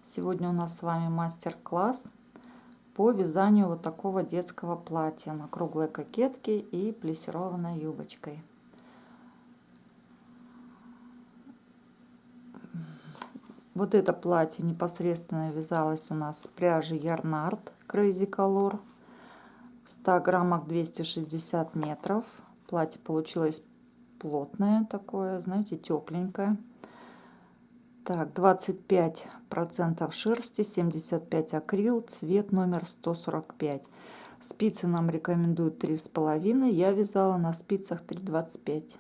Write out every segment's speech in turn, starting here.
Сегодня у нас с вами мастер-класс по вязанию вот такого детского платья на круглой кокетке и плессированной юбочкой. Вот это платье непосредственно вязалось у нас с пряжи Yarnart Crazy Color. В 100 граммах 260 метров. Платье получилось плотное такое, знаете, тепленькое. Так, 25% шерсти, 75 акрил, цвет номер 145. Спицы нам рекомендуют 3,5. Я вязала на спицах 3,25.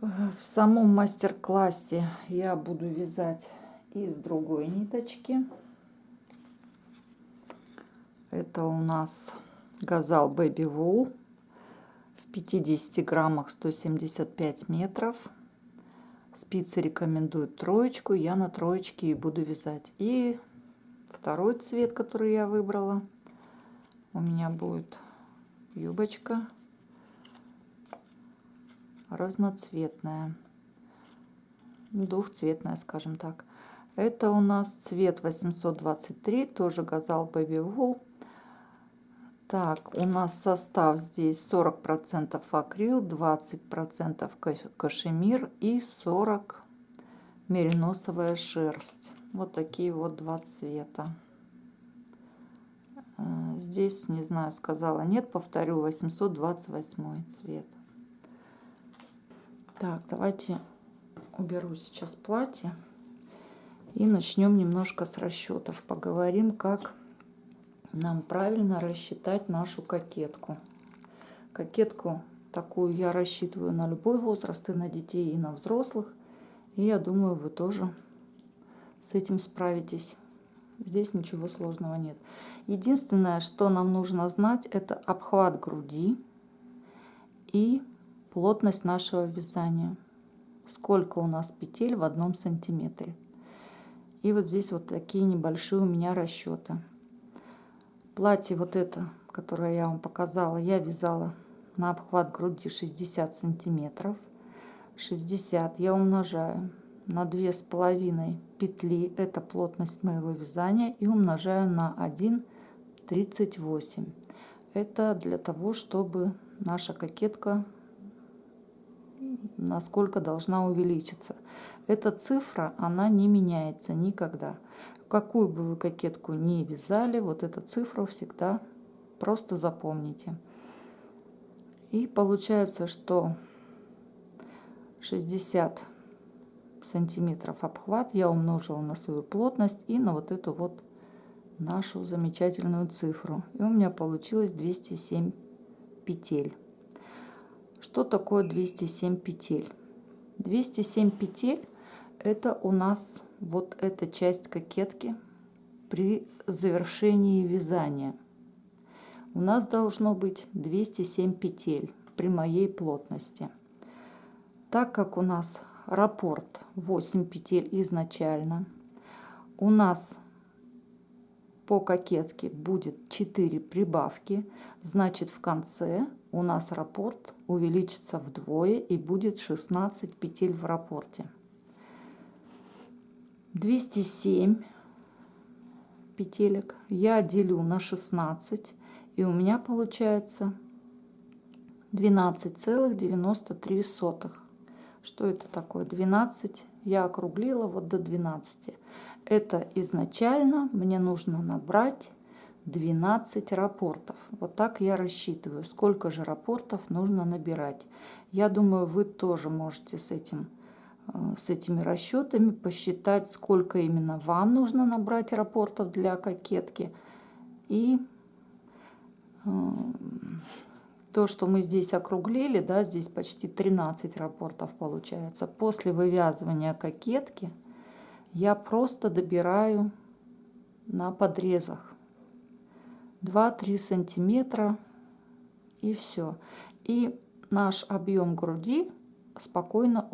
В самом мастер-классе я буду вязать из другой ниточки. Это у нас Gazal Baby Wool в 50 граммах 175 метров. Спицы рекомендуют троечку, я на троечке и буду вязать. И второй цвет, который я выбрала, у меня будет юбочка разноцветная, двухцветная, скажем так. Это у нас цвет 823, тоже Gazal Baby Wool. Так, у нас состав здесь 40% акрил, 20% кашемир и 40% мериносовая шерсть. Вот такие вот два цвета. Здесь, не знаю, сказала нет, повторю, 828 цвет. Так, давайте уберу сейчас платье и начнем немножко с расчетов. Поговорим, как нам правильно рассчитать нашу кокетку. Кокетку такую я рассчитываю на любой возраст, и на детей, и на взрослых. И я думаю, вы тоже с этим справитесь. Здесь ничего сложного нет. Единственное, что нам нужно знать, это обхват груди и плотность нашего вязания. Сколько у нас петель в 1 сантиметре. И вот здесь вот такие небольшие у меня расчеты. Платье вот это, которое я вам показала, я вязала на обхват груди 60 сантиметров. 60 я умножаю на 2,5 петли, это плотность моего вязания, и умножаю на 1,38. Это для того, чтобы наша кокетка насколько должна увеличиться. Эта цифра, она не меняется никогда. Какую бы вы кокетку ни вязали, вот эту цифру всегда просто запомните. И получается, что 60 сантиметров обхват я умножила на свою плотность и на вот эту вот нашу замечательную цифру. И у меня получилось 207 петель. Что такое 207 петель? 207 петель это у нас вот эта часть кокетки при завершении вязания. У нас должно быть 207 петель при моей плотности. Так как у нас раппорт 8 петель изначально, у нас по кокетке будет 4 прибавки, значит в конце у нас раппорт увеличится вдвое и будет 16 петель в раппорте. 207 петелек я делю на 16, и у меня получается 12,93. Что это такое? 12 я округлила вот до 12. Это изначально мне нужно набрать 12 раппортов. Вот так я рассчитываю, сколько же раппортов нужно набирать. Я думаю, вы тоже можете с этими расчетами посчитать, сколько именно вам нужно набрать раппортов для кокетки. И то, что мы здесь округлили, да, здесь почти 13 раппортов получается. После вывязывания кокетки я просто добираю на подрезах 2-3 сантиметра и все. И наш объем груди спокойно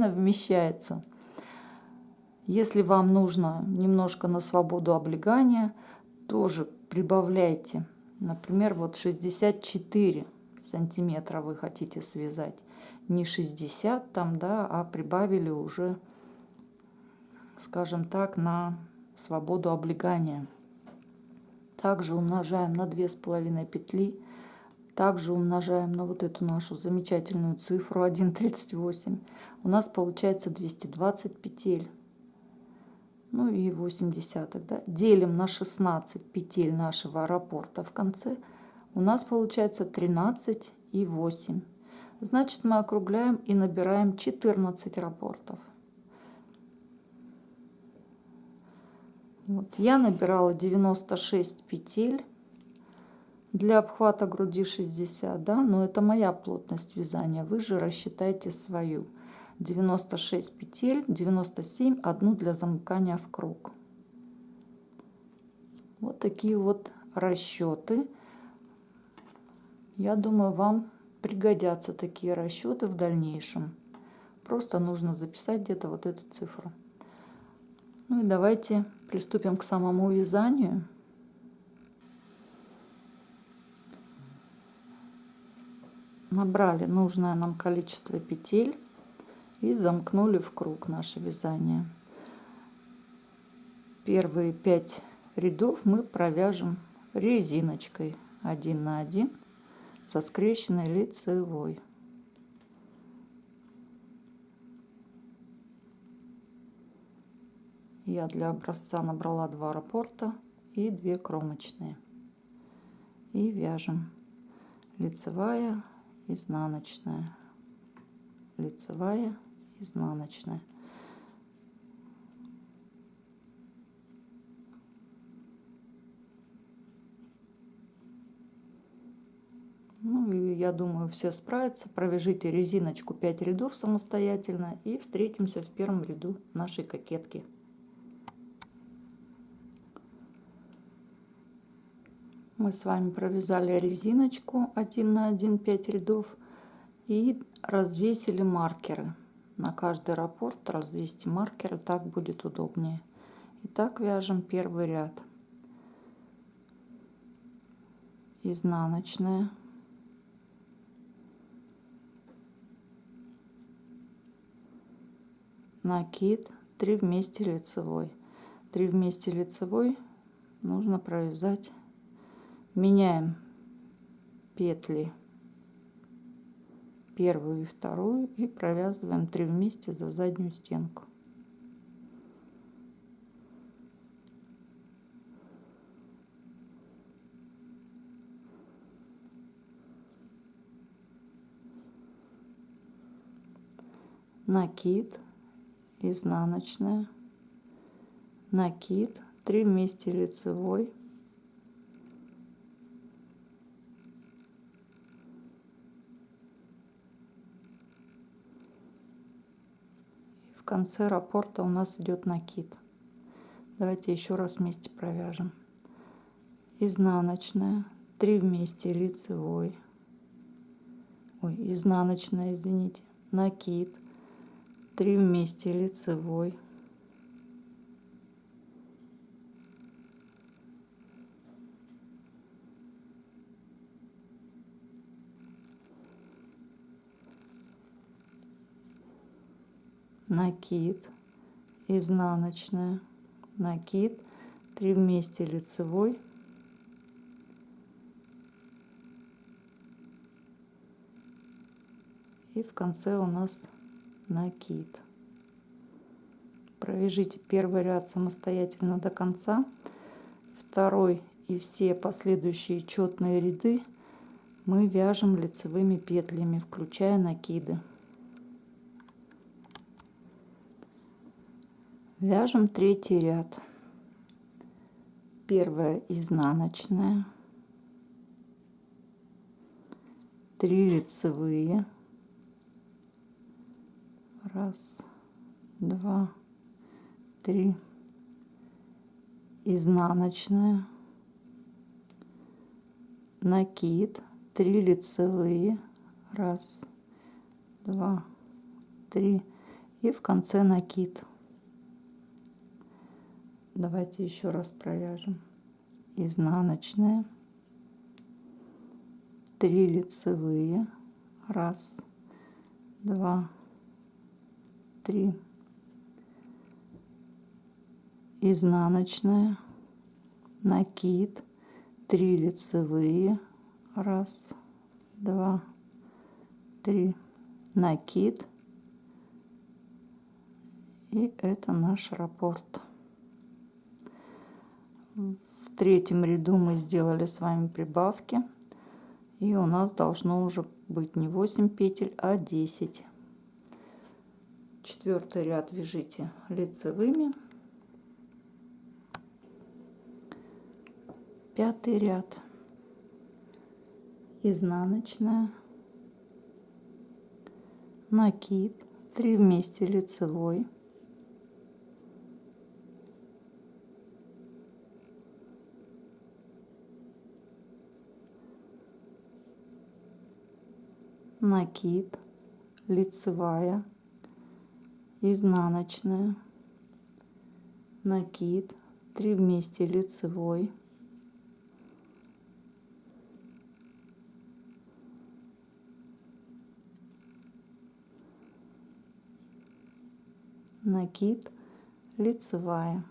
вмещается. Если вам нужно немножко на свободу облегания, тоже прибавляйте. Например, вот 64 сантиметра вы хотите связать. не 60 там, да, а прибавили уже, скажем так, на свободу облегания. Также умножаем на 2,5 петли. Также умножаем на вот эту нашу замечательную цифру 1,38. У нас получается 220 петель. Ну и 8 десятых. Да? Делим на 16 петель нашего раппорта в конце. У нас получается 13,8. Значит, мы округляем и набираем 14 раппортов. Вот. Я набирала 96 петель. Для обхвата груди 60, да, но это моя плотность вязания. Вы же рассчитайте свою. 96 петель, 97, одну для замыкания в круг. Вот такие вот расчеты. Я думаю, вам пригодятся такие расчеты в дальнейшем. Просто нужно записать где-то вот эту цифру. Ну и давайте приступим к самому вязанию. Набрали нужное нам количество петель и замкнули в круг наше вязание. Первые 5 рядов мы провяжем резиночкой 1 на 1 со скрещенной лицевой. Я для образца набрала 2 раппорта и 2 кромочные. И вяжем лицевая, изнаночная, лицевая, изнаночная. Ну и я думаю, все справятся. Провяжите резиночку 5 рядов самостоятельно и встретимся в первом ряду нашей кокетки. Мы с вами провязали резиночку 1 на 1 5 рядов и развесили маркеры. На каждый раппорт развесьте маркеры, так будет удобнее. Итак, вяжем первый ряд. Изнаночная, накид, 3 вместе лицевой. 3 вместе лицевой нужно провязать. Меняем петли первую и вторую и провязываем 3 вместе за заднюю стенку. Накид, изнаночная, накид, 3 вместе лицевой, и в конце раппорта у нас идет накид. Давайте еще раз вместе провяжем. Изнаночная, 3 вместе лицевой, изнаночная, извините, накид, 3 вместе лицевой, накид, изнаночная, накид, 3 вместе лицевой, и в конце у нас накид. Провяжите первый ряд самостоятельно до конца, второй и все последующие четные ряды мы вяжем лицевыми петлями, включая накиды. Вяжем третий ряд. Первая изнаночная, 3 лицевые, 1, 2, 3, изнаночная, накид, 3 лицевые, 1, 2, 3 и в конце накид. Давайте еще раз провяжем. Изнаночная, 3 лицевые, 1, 2, 3, изнаночная, накид, 3 лицевые, 1, 2, 3, накид, и это наш раппорт. В третьем ряду мы сделали с вами прибавки, и у нас должно уже быть не 8 петель, а 10. Четвертый ряд вяжите лицевыми. Пятый ряд изнаночная, накид, 3 вместе лицевой, накид, лицевая, изнаночная, накид, 3 вместе лицевой, накид, лицевая.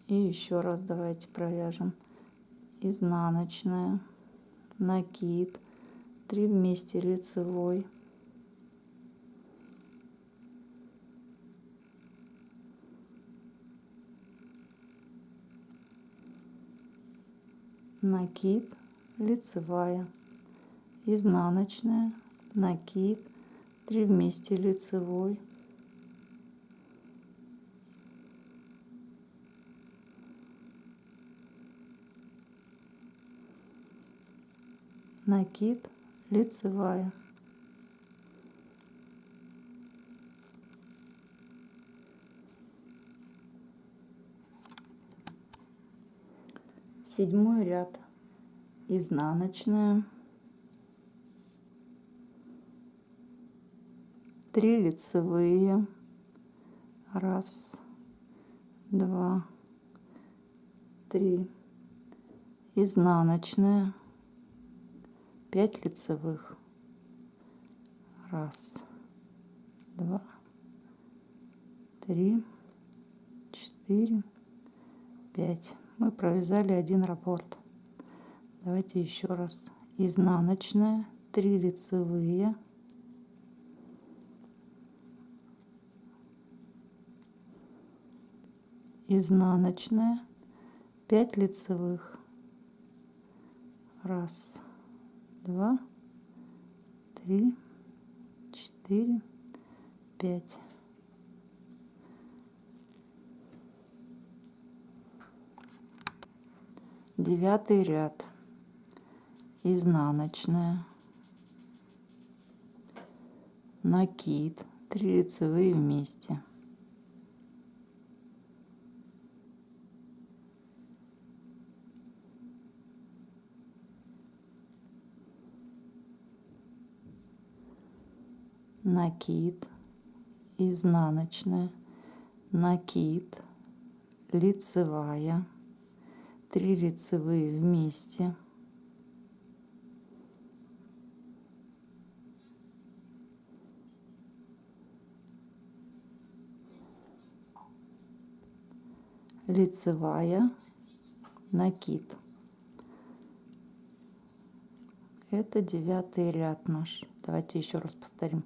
И еще раз давайте провяжем. Изнаночная, накид, 3 вместе лицевой, накид, лицевая, изнаночная, накид, 3 вместе лицевой, накид, лицевая. Седьмой ряд изнаночная, 3 лицевые, 1, 2, 3, изнаночная, 5 лицевых, 1, 2, 3, 4, 5. Мы провязали один раппорт. Давайте еще раз. Изнаночная, 3 лицевые, изнаночная, 5 лицевых, 1, 2, 3, 4, 5. Девятый ряд изнаночная, накид, 3 лицевые вместе, накид, изнаночная, накид, лицевая, 3 лицевые вместе, лицевая, накид. Это девятый ряд наш. Давайте еще раз повторим.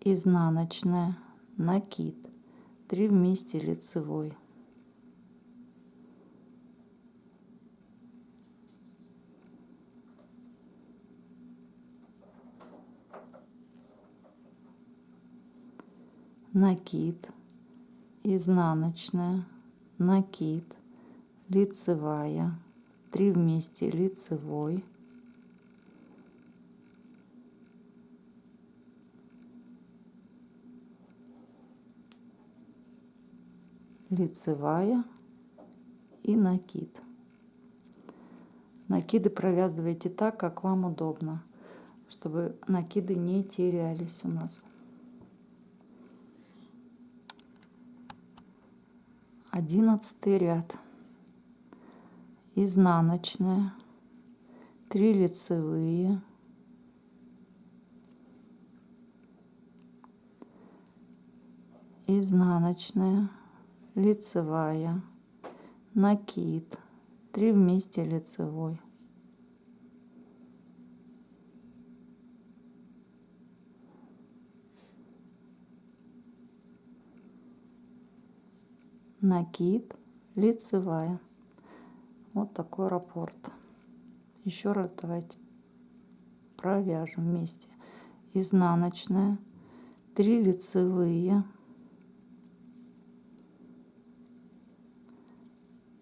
Изнаночная, накид, 3 вместе лицевой, накид, изнаночная, накид, лицевая, 3 вместе лицевой, лицевая и накид. Накиды провязывайте так, как вам удобно, чтобы накиды не терялись у нас. 11 ряд изнаночная, 3 лицевые, изнаночная, лицевая, накид, 3 вместе лицевой, накид, лицевая. Вот такой раппорт. Еще раз давайте провяжем вместе. Изнаночная, 3 лицевые,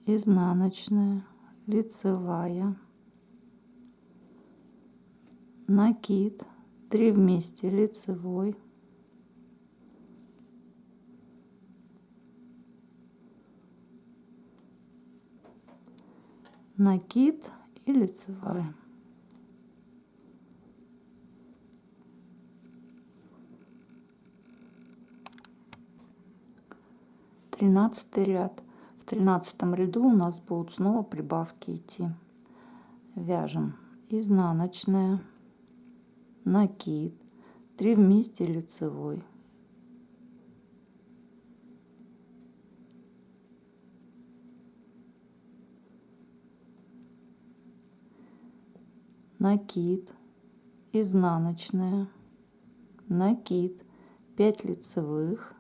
изнаночная, лицевая, накид, 3 вместе лицевой, накид и лицевая. Тринадцатый ряд. В 13 ряду у нас будут снова прибавки идти. Вяжем изнаночная, накид, 3 вместе лицевой, накид, изнаночная, накид, 5 лицевых,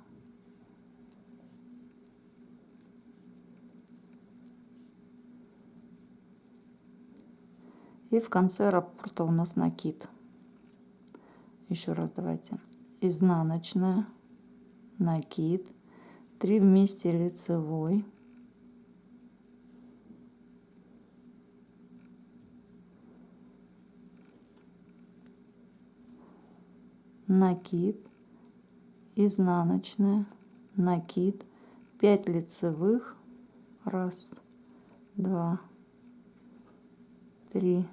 и в конце раппорта у нас накид. Еще раз давайте. Изнаночная, накид, 3 вместе лицевой, накид, изнаночная, накид, 5 лицевых, 1, 2, 3,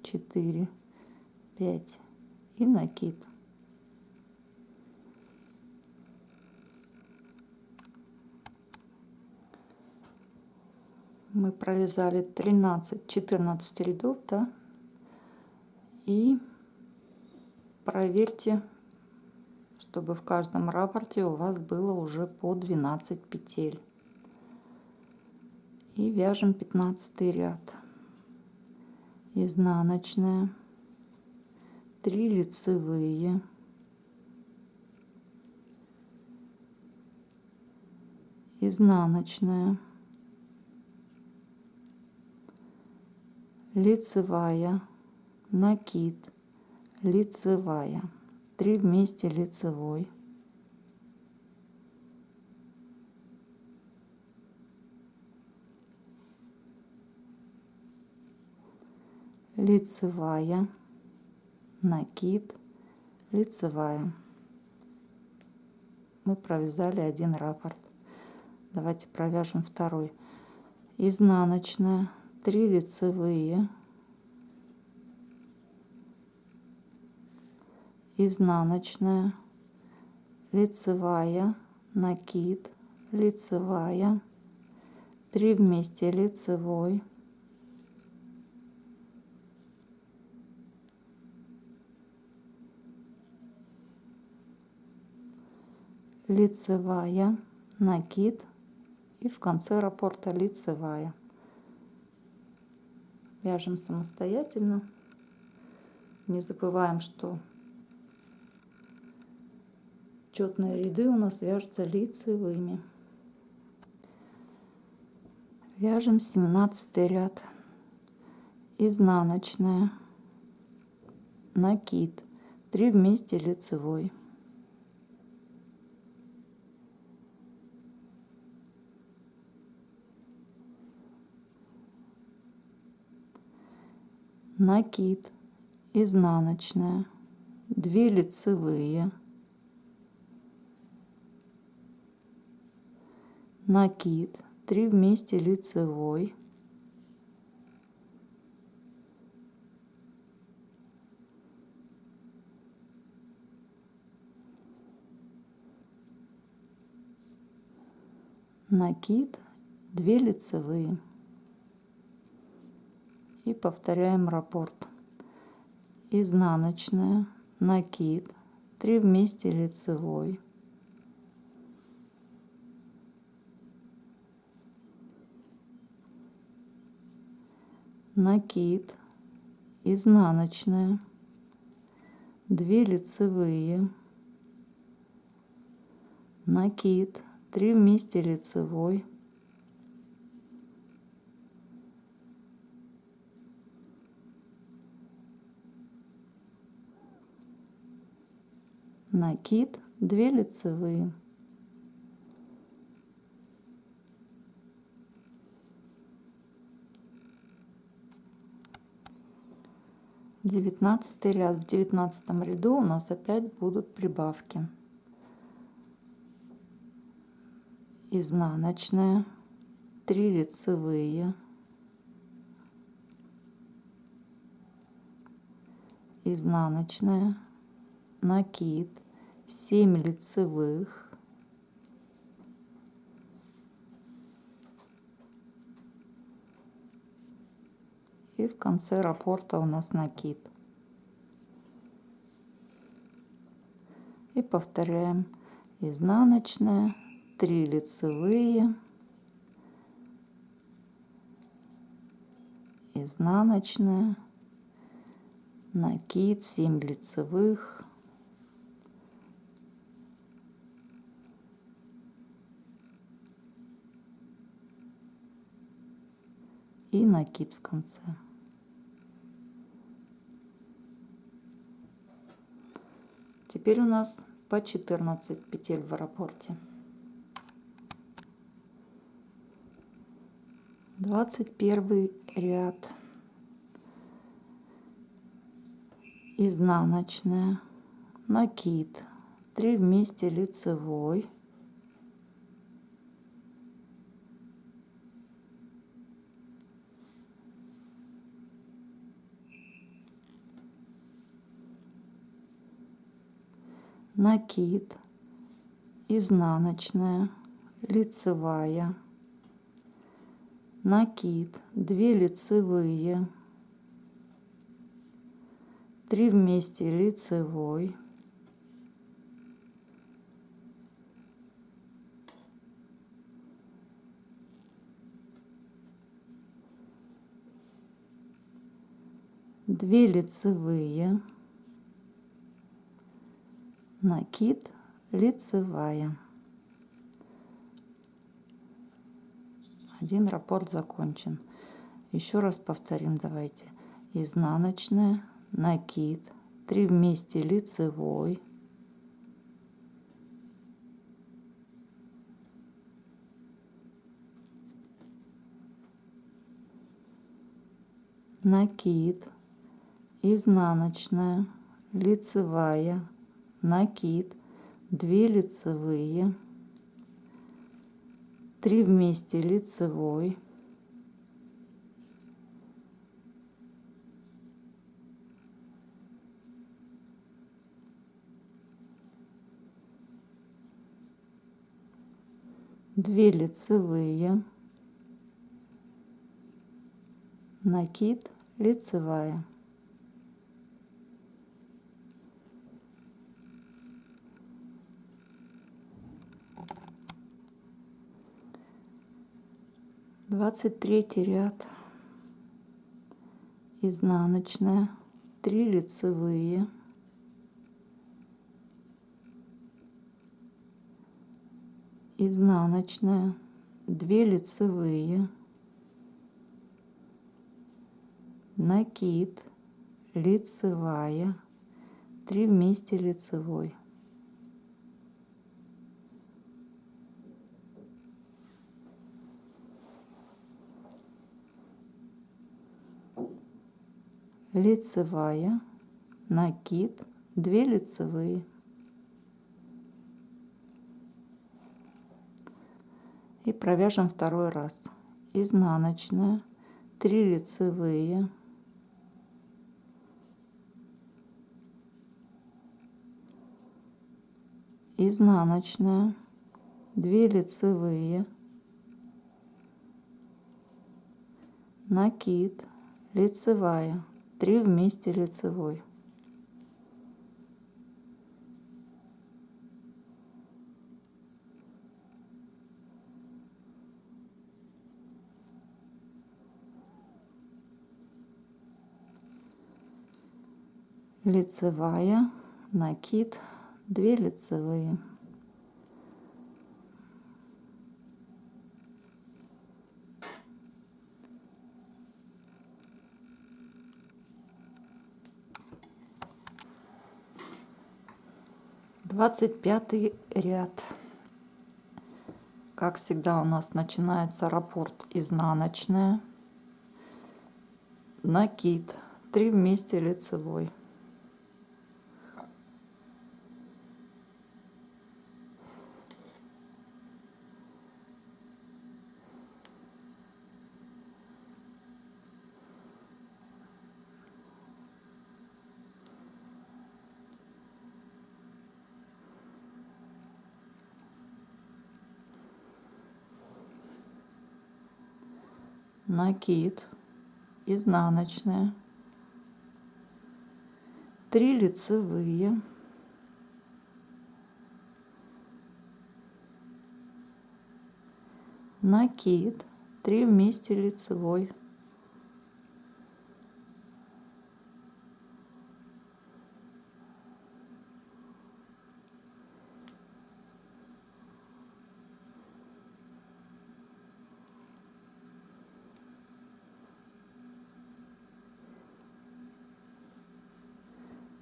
4, 5 и накид. Мы провязали 13-14 рядов, да? И проверьте, чтобы в каждом раппорте у вас было уже по 12 петель. И вяжем 15 ряд. Изнаночная, 3 лицевые, изнаночная, лицевая, накид, лицевая, 3 вместе лицевой, лицевая, накид, лицевая. Мы провязали один раппорт. Давайте провяжем второй. Изнаночная, 3 лицевые, изнаночная, лицевая, накид, лицевая, 3 вместе лицевой, лицевая, накид и в конце раппорта лицевая. Вяжем самостоятельно. Не забываем, что четные ряды у нас вяжутся лицевыми. Вяжем 17 ряд. Изнаночная, накид, 3 вместе лицевой, накид, изнаночная, 2 лицевые, накид, 3 вместе лицевой, накид, 2 лицевые. И повторяем раппорт. Изнаночная, накид, 3 вместе лицевой, накид, изнаночная, 2 лицевые, накид, 3 вместе лицевой, накид, 2 лицевые, девятнадцатый ряд. В 19 ряду у нас опять будут прибавки. Изнаночная, 3 лицевые, изнаночная, накид, 7 лицевых, и в конце раппорта у нас накид. И повторяем: изнаночная, 3 лицевые, изнаночная, накид, 7 лицевых, и накид в конце. Теперь у нас по 14 петель в раппорте. 21 ряд. Изнаночная, накид, 3 вместе лицевой, накид, изнаночная, лицевая, накид, 2 лицевые, 3 вместе лицевой, две лицевые, накид, лицевая. Один раппорт закончен. Еще раз повторим, давайте. Изнаночная, накид, 3 вместе лицевой, накид, изнаночная, лицевая, накид, 2 лицевые, 3 вместе лицевой, две лицевые, накид, лицевая. Двадцать третий ряд. Изнаночная, 3 лицевые, изнаночная, 2 лицевые, накид, лицевая, 3 вместе лицевой, лицевая, накид, 2 лицевые. И провяжем второй раз. Изнаночная, 3 лицевые, изнаночная, 2 лицевые, накид, лицевая, 3 вместе лицевой. лицевая, накид, 2 лицевые. Двадцать пятый ряд. Как всегда у нас начинается раппорт изнаночная, накид, 3 вместе лицевой. Накид, изнаночная, 3 лицевые, накид, 3 вместе лицевой,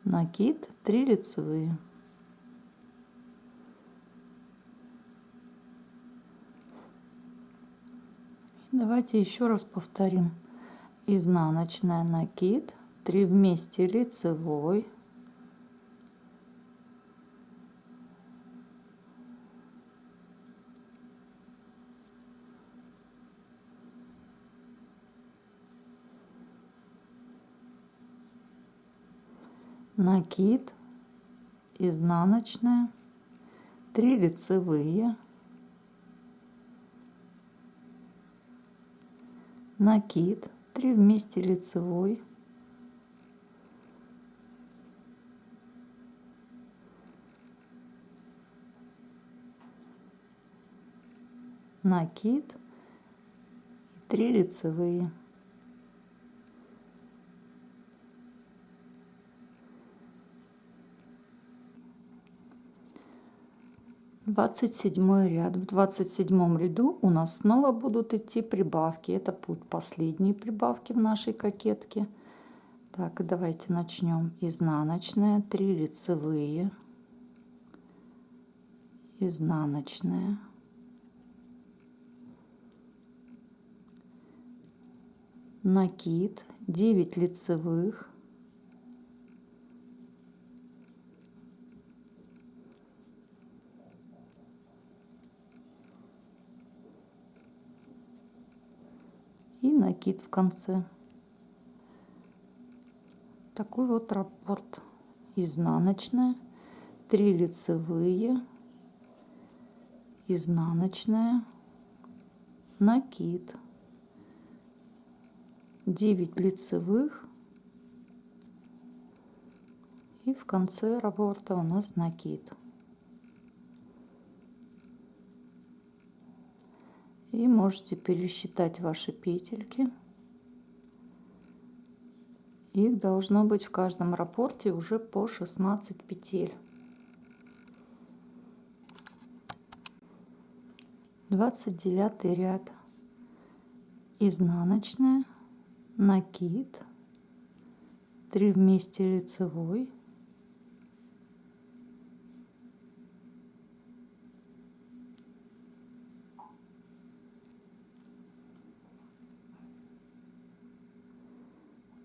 накид, 3 лицевые. Давайте еще раз повторим. Изнаночная, накид, 3 вместе лицевой, накид, изнаночная, 3 лицевые, накид, 3 вместе лицевой, накид и 3 лицевые. Двадцать седьмой ряд. В 27 ряду у нас снова будут идти прибавки. Это будут последние прибавки в нашей кокетке. Так, давайте начнем. Изнаночная, 3 лицевые, изнаночная, накид, 9 лицевых, и накид в конце. Такой вот раппорт. Изнаночная, 3 лицевые, изнаночная, накид, 9 лицевых, и в конце раппорта у нас накид. И можете пересчитать ваши петельки. Их должно быть в каждом раппорте уже по 16 петель. 29 ряд. Изнаночная, накид, 3 вместе лицевой,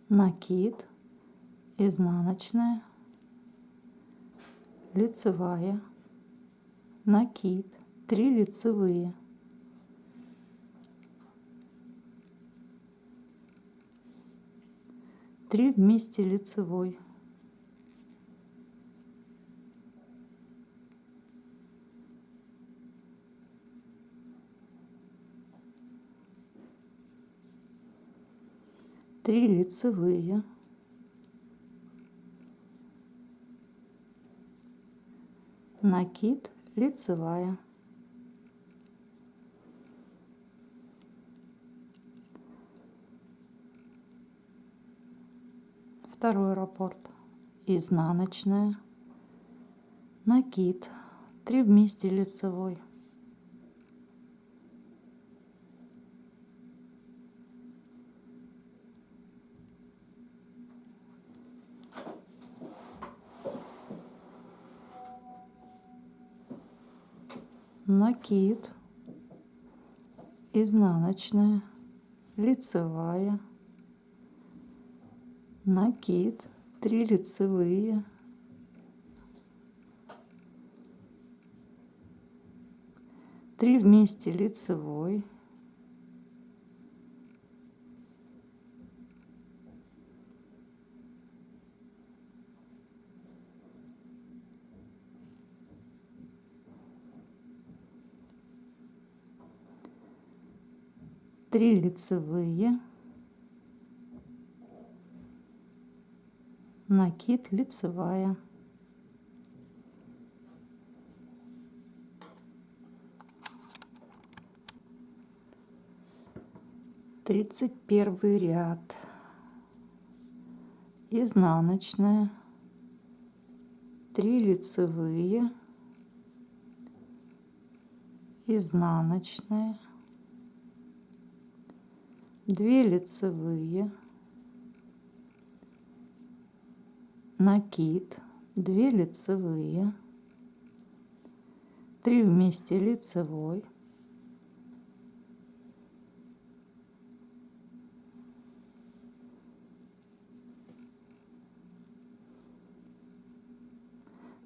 накид, изнаночная, лицевая, накид, 3 лицевые, три вместе лицевой, три лицевые, накид, лицевая, второй раппорт, изнаночная, накид, 3 вместе лицевой, накид, изнаночная, лицевая, накид, 3 лицевые, 3 вместе лицевой, три лицевые, накид, лицевая, тридцать первый ряд, изнаночная, 3 лицевые, изнаночная, 2 лицевые, накид, 2 лицевые, 3 вместе лицевой,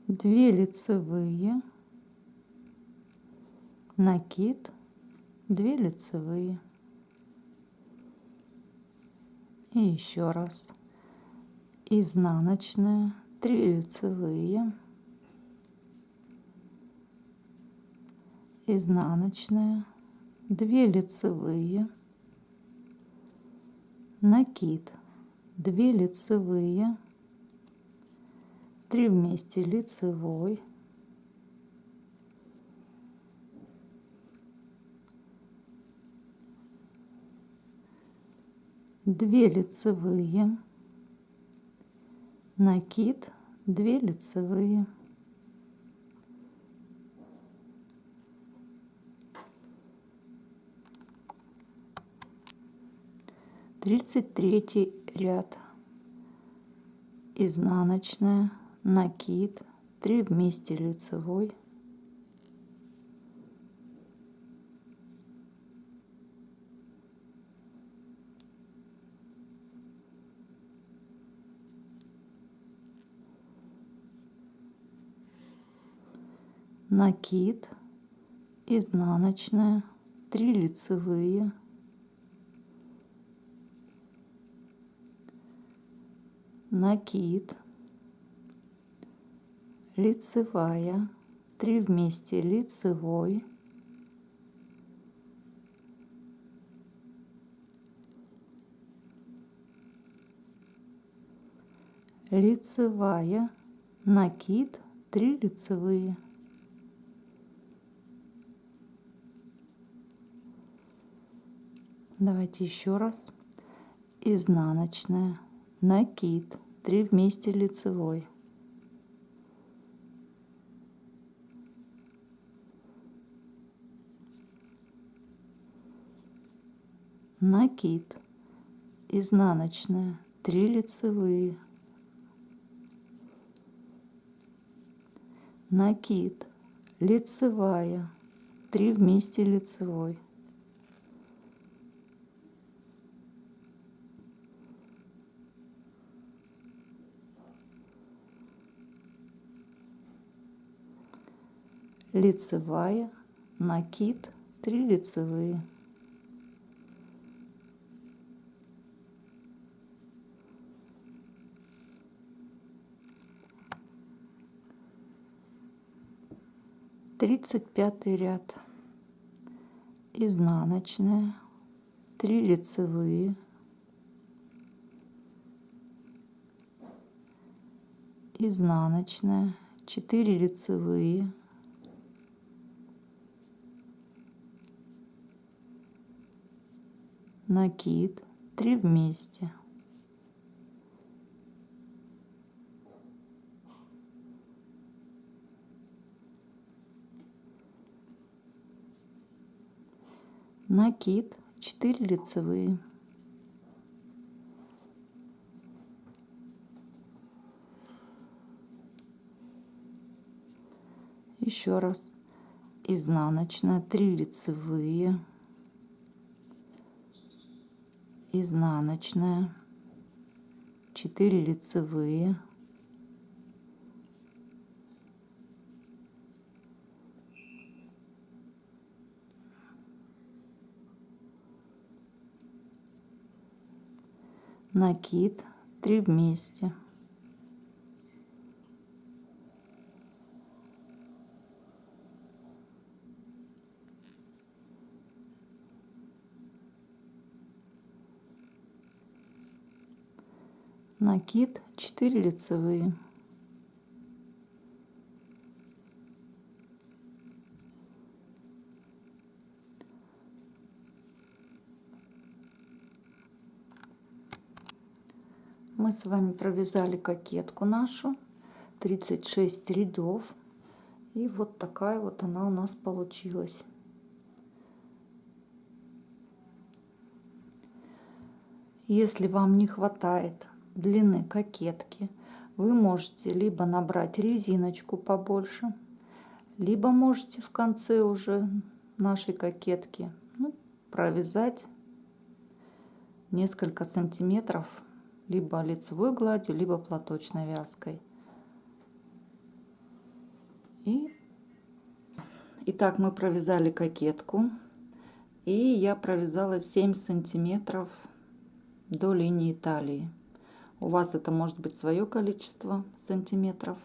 две лицевые, накид, 2 лицевые. И еще раз. Изнаночная, 3 лицевые, изнаночная, 2 лицевые, накид, 2 лицевые, 3 вместе лицевой, две лицевые, накид, 2 лицевые, тридцать третий ряд, изнаночная, накид, 3 вместе лицевой, накид, изнаночная, 3 лицевые, накид, лицевая, 3 вместе лицевой, лицевая, накид, 3 лицевые. Давайте еще раз. Изнаночная, накид, 3 вместе лицевой, накид, изнаночная, 3 лицевые, накид, лицевая, 3 вместе лицевой, лицевая, накид, 3 лицевые, тридцать пятый ряд, изнаночная, 3 лицевые, изнаночная, 4 лицевые, накид, 3 вместе, накид, 4 лицевые, еще раз, изнаночная, 3 лицевые, изнаночная, 4 лицевые, накид, 3 вместе, накид, 4 лицевые, мы с вами провязали кокетку нашу, 36 рядов, и вот такая вот она у нас получилась. Если вам не хватает длины кокетки, вы можете либо набрать резиночку побольше, либо можете в конце уже нашей кокетки провязать несколько сантиметров либо лицевой гладью, либо платочной вязкой. Итак, мы провязали кокетку, и я провязала 7 сантиметров до линии талии. У вас это может быть свое количество сантиметров.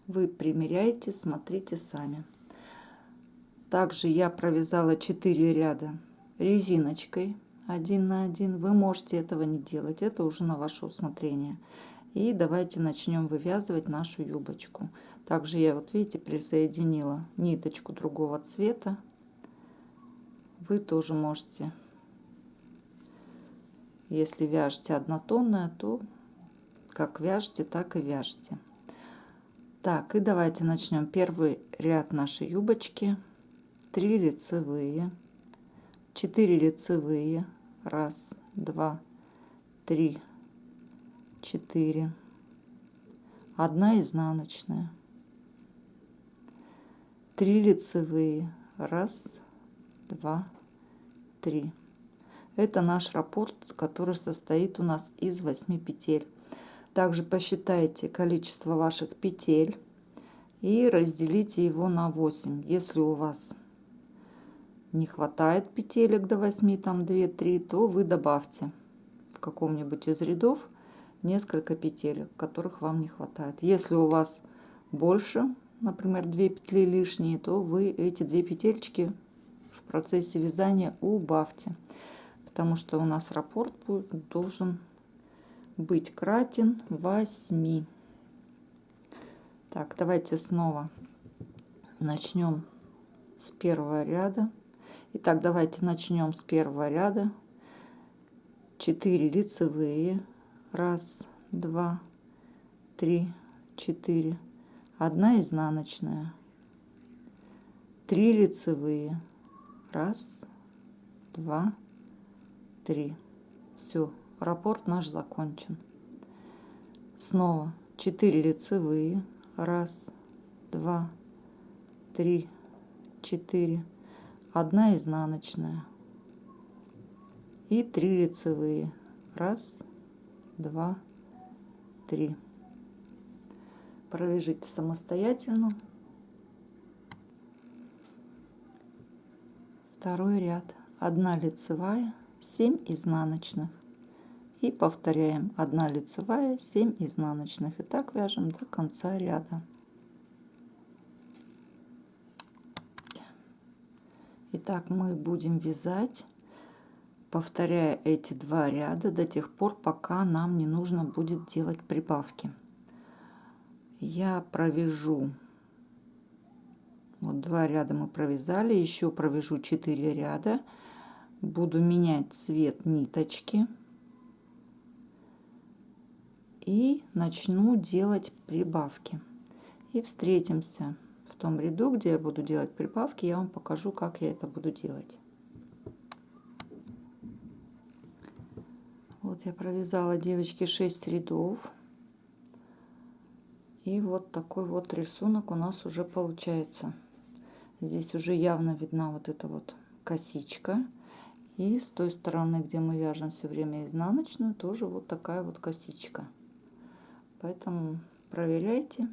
Вы примеряете, смотрите сами. Также я провязала 4 ряда резиночкой 1 на 1. Вы можете этого не делать, это уже на ваше усмотрение. И давайте начнем вывязывать нашу юбочку. Также я, вот видите, присоединила ниточку другого цвета. Вы тоже можете, если вяжете однотонная, то как вяжете, так и вяжете. Так, и давайте начнем. Первый ряд нашей юбочки. 3 лицевые, 4 лицевые, 1, 2, 3, 4, 1 изнаночная, 3 лицевые, 1, 2, 3. Это наш раппорт, который состоит у нас из 8 петель. Также посчитайте количество ваших петель и разделите его на 8. Если у вас не хватает петелек до 8, там 2-3, то вы добавьте в каком-нибудь из рядов несколько петелек, которых вам не хватает. Если у вас больше, например, 2 петли лишние, то вы эти 2 петельки в процессе вязания убавьте, потому что у нас раппорт должен быть кратен 8. Так, давайте снова начнем с первого ряда. Итак, давайте начнем с первого ряда. 4 лицевые, 1, 2, 3, 4, 1 изнаночная, 3 лицевые, 1, 2, 3. Все, раппорт наш закончен. Снова 4 лицевые, 1, 2, 3, 4, 1 изнаночная и 3 лицевые, 1, 2, 3. Провяжите самостоятельно. Второй ряд. 1 лицевая, 7 изнаночных. И повторяем: 1 лицевая, 7 изнаночных. И так вяжем до конца ряда. Итак, мы будем вязать, повторяя эти 2 ряда до тех пор, пока нам не нужно будет делать прибавки. Я провяжу, вот 2 ряда мы провязали, еще провяжу 4 ряда, буду менять цвет ниточки и начну делать прибавки. И встретимся в том ряду, где я буду делать прибавки. Я вам покажу, как я это буду делать. Вот я провязала, девочки, 6 рядов. И вот такой вот рисунок у нас уже получается. Здесь уже явно видна вот эта вот косичка. И с той стороны, где мы вяжем все время изнаночную, тоже вот такая вот косичка. Поэтому проверяйте,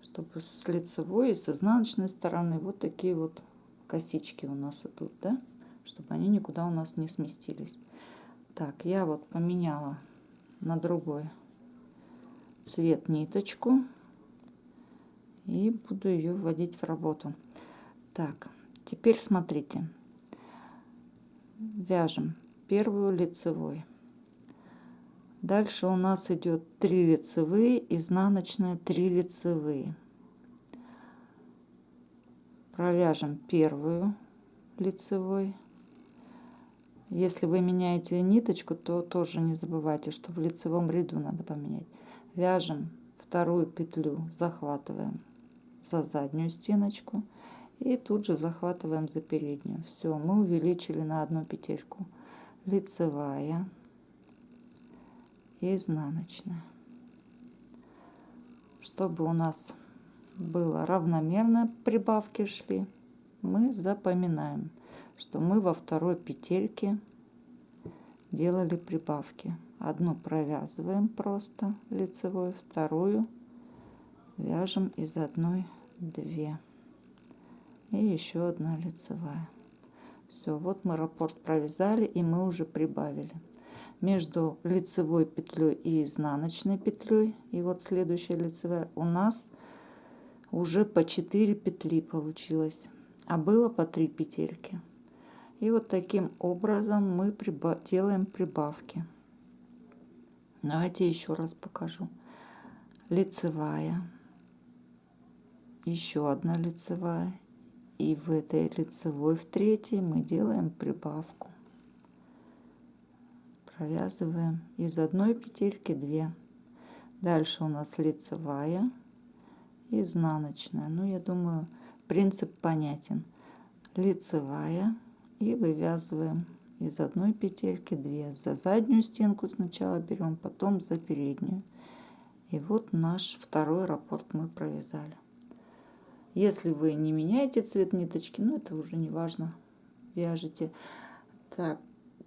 чтобы с лицевой и с изнаночной стороны вот такие вот косички у нас идут, да, чтобы они никуда у нас не сместились. Так, я вот поменяла на другой цвет ниточку и буду ее вводить в работу. Так, теперь смотрите, вяжем первую лицевой. Дальше у нас идет 3 лицевые, изнаночная, 3 лицевые. Провяжем первую лицевой. Если вы меняете ниточку, то тоже не забывайте, что в лицевом ряду надо поменять. Вяжем вторую петлю, захватываем за заднюю стеночку и тут же захватываем за переднюю. Все, мы увеличили на одну петельку. Лицевая, изнаночная. Чтобы у нас было равномерно, прибавки шли, мы запоминаем, что мы во второй петельке делали прибавки. Одну провязываем просто лицевой, вторую вяжем из одной 2 и еще одна лицевая. Все, вот мы раппорт провязали и мы уже прибавили. Между лицевой петлей и изнаночной петлей, и вот следующая лицевая, у нас уже по 4 петли получилось, а было по 3 петельки. И вот таким образом мы делаем прибавки. Давайте еще раз покажу. Лицевая, еще одна лицевая, и в этой лицевой в третьей мы делаем прибавку. Провязываем из одной петельки 2. Дальше у нас лицевая, изнаночная. Ну, я думаю, принцип понятен. Лицевая и вывязываем из одной петельки 2. За заднюю стенку сначала берем, потом за переднюю. И вот наш второй раппорт мы провязали. Если вы не меняете цвет ниточки, ну это уже не важно, вяжете. Так,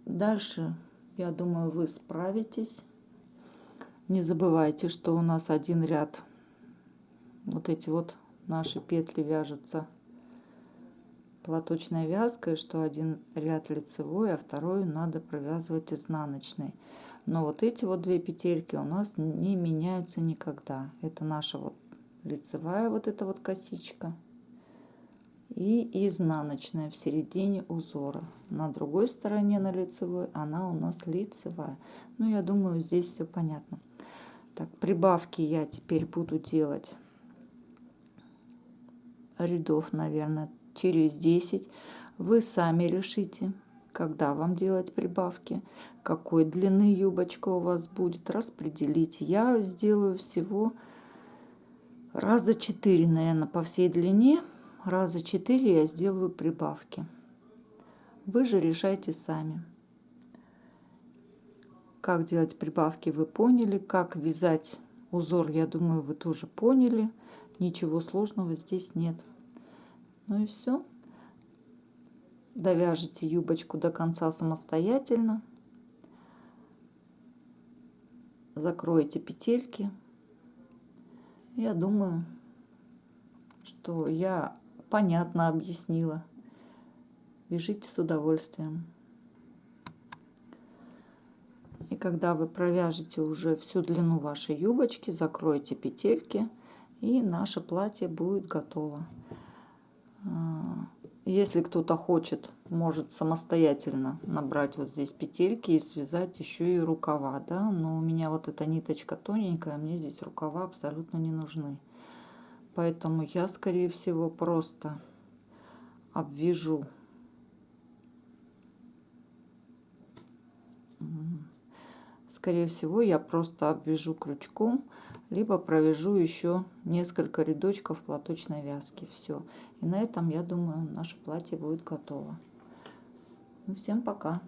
дальше, я думаю, вы справитесь. Не забывайте, что у нас один ряд, вот эти вот наши петли вяжутся платочной вязкой, что один ряд лицевой, а второй надо провязывать изнаночной. Но вот эти вот 2 петельки у нас не меняются никогда. Это наша вот лицевая, вот эта вот косичка, и изнаночная в середине узора. На другой стороне, на лицевой, она у нас лицевая. Ну, я думаю, здесь все понятно. Так, прибавки я теперь буду делать рядов, наверное, через 10. Вы сами решите, когда вам делать прибавки, какой длины юбочка у вас будет, распределите. Я сделаю всего раза 4, наверное, по всей длине. Раза 4 я сделаю прибавки. Вы же решайте сами. Как делать прибавки, вы поняли. Как вязать узор, я думаю, вы тоже поняли. Ничего сложного здесь нет. Ну и все. Довяжите юбочку до конца самостоятельно. Закройте петельки. Я думаю, что я понятно объяснила. Вяжите с удовольствием. И когда вы провяжете уже всю длину вашей юбочки, закройте петельки, и наше платье будет готово. Если кто-то хочет, может самостоятельно набрать вот здесь петельки и связать еще и рукава, да, но у меня вот эта ниточка тоненькая, мне здесь рукава абсолютно не нужны. Поэтому я, скорее всего, просто обвяжу я просто обвяжу крючком, либо провяжу еще несколько рядочков платочной вязки. Все. И на этом, я думаю, наше платье будет готово. Ну, всем пока!